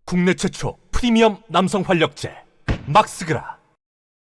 국내 최초 프리미엄 남성 활력제 막스그라.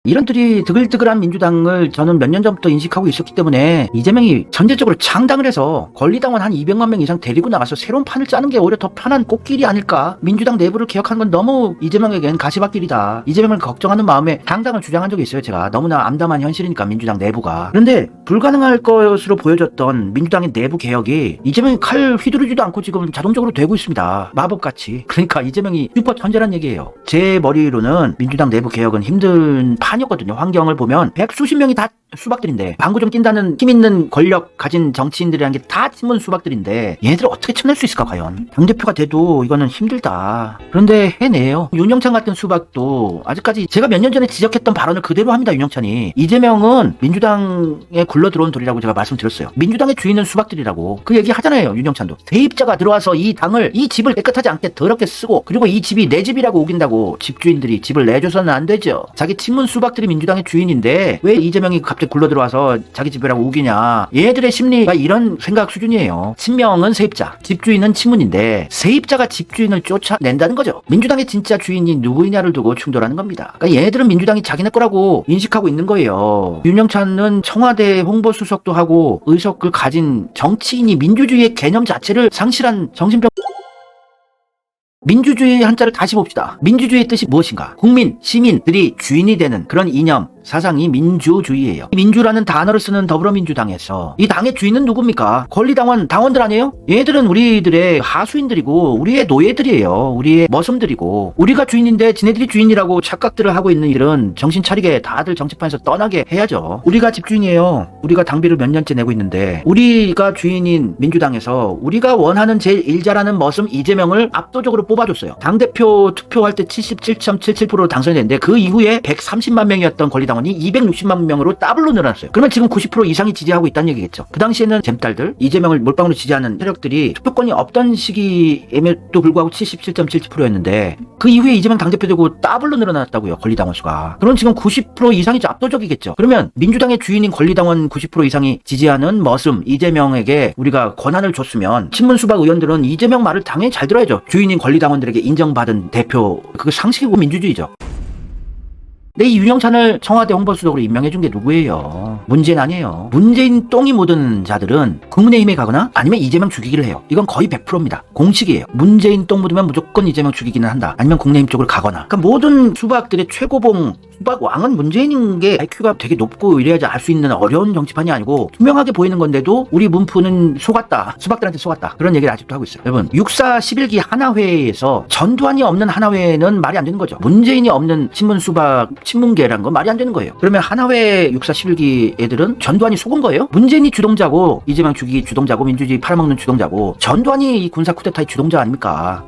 이런들이 드글드글한 민주당을 저는 몇 년 전부터 인식하고 있었기 때문에 이재명이 전제적으로 창당을 해서 권리당원 한 200만 명 이상 데리고 나가서 새로운 판을 짜는 게 오히려 더 편한 꽃길이 아닐까. 민주당 내부를 개혁하는 건 너무 이재명에겐 가시밭길이다. 이재명을 걱정하는 마음에 창당을 주장한 적이 있어요. 제가 너무나 암담한 현실이니까 민주당 내부가. 그런데 불가능할 것으로 보여졌던 민주당의 내부 개혁이 이재명이 칼 휘두르지도 않고 지금 자동적으로 되고 있습니다. 마법같이. 그러니까 이재명이 슈퍼 천재란 얘기예요. 제 머리로는 민주당 내부 개혁은 힘든 판이었거든요. 환경을 보면 백수십 명이 다 수박들인데 방구 좀 낀다는 힘 있는 권력 가진 정치인들이라는 게 다 친문 수박들인데 얘네들 어떻게 쳐낼 수 있을까 과연. 당대표가 돼도 이거는 힘들다. 그런데 해내요. 윤영찬 같은 수박도 아직까지 제가 몇 년 전에 지적했던 발언을 그대로 합니다. 윤영찬이. 이재명은 민주당에 굴러 들어온 돌이라고 제가 말씀드렸어요. 민주당의 주인은 수박들이라고 그 얘기 하잖아요. 윤영찬도. 세입자가 들어와서 이 당을 이 집을 깨끗하지 않게 더럽게 쓰고 그리고 이 집이 내 집이라고 우긴다고 집주인들이 집을 내줘서는 안 되죠. 자기 친문 수박들이 민주당의 주인인데 왜 이재명이 갑자기 굴러들어와서 자기 집이라고 우기냐. 얘들의 심리가 이런 생각 수준이에요. 친명은 세입자, 집주인은 친문인데 세입자가 집주인을 쫓아낸다는 거죠. 민주당의 진짜 주인이 누구이냐를 두고 충돌하는 겁니다. 그러니까 얘네들은 민주당이 자기네 거라고 인식하고 있는 거예요. 윤영찬은 청와대 홍보수석도 하고 의석을 가진 정치인이 민주주의의 개념 자체를 상실한 정신병. 민주주의 한자를 다시 봅시다. 민주주의의 뜻이 무엇인가? 국민, 시민들이 주인이 되는 그런 이념, 사상이 민주주의예요. 민주라는 단어를 쓰는 더불어민주당에서 이 당의 주인은 누굽니까? 권리당원, 당원들 아니에요? 얘들은 우리들의 하수인들이고 우리의 노예들이에요. 우리의 머슴들이고 우리가 주인인데 지네들이 주인이라고 착각들을 하고 있는 일은 정신 차리게 다들 정치판에서 떠나게 해야죠. 우리가 집주인이에요. 우리가 당비를 몇 년째 내고 있는데 우리가 주인인 민주당에서 우리가 원하는 제1자라는 머슴 이재명을 압도적으로 뽑아줬어요. 당대표 투표할 때 77.77% 당선이 됐는데 그 이후에 130만 명이었던 권리당원이 260만 명으로 더블로 늘어났어요. 그러면 지금 90% 이상이 지지하고 있다는 얘기겠죠. 그 당시에는 잼딸들, 이재명을 몰빵으로 지지하는 세력들이 투표권이 없던 시기에도 불구하고 77.77%였는데 그 이후에 이재명 당대표 되고 더블로 늘어났다고요. 권리당원 수가. 그럼 지금 90% 이상이죠. 압도적이겠죠. 그러면 민주당의 주인인 권리당원 90% 이상이 지지하는 머슴 이재명에게 우리가 권한을 줬으면 친문수박 의원들은 이재명 말을 당연히 잘 들어야죠. 주인인 권리당원들에게 인정받은 대표, 그거 상식이고 민주주의죠. 근데 이 윤영찬을 청와대 홍보수석으로 임명해준 게 누구예요? 문재인 아니에요. 문재인 똥이 묻은 자들은 국민의힘에 가거나 아니면 이재명 죽이기를 해요. 이건 거의 100%입니다. 공식이에요. 문재인 똥 묻으면 무조건 이재명 죽이기는 한다. 아니면 국민의힘 쪽으로 가거나. 그러니까 모든 수박들의 최고봉 수박 왕은 문재인인 게 IQ가 되게 높고 이래야지 알 수 있는 어려운 정치판이 아니고 투명하게 보이는 건데도 우리 문프는 속았다. 수박들한테 속았다. 그런 얘기를 아직도 하고 있어요. 여러분 6.4 11기 하나회에서 전두환이 없는 하나회는 말이 안 되는 거죠. 문재인이 없는 친문 수박 친문계라는 건 말이 안 되는 거예요. 그러면 하나회 6.4 11기 애들은 전두환이 속은 거예요? 문재인이 주동자고 이재명 죽이기 주동자고 민주주의 팔아먹는 주동자고 전두환이 이 군사 쿠데타의 주동자 아닙니까?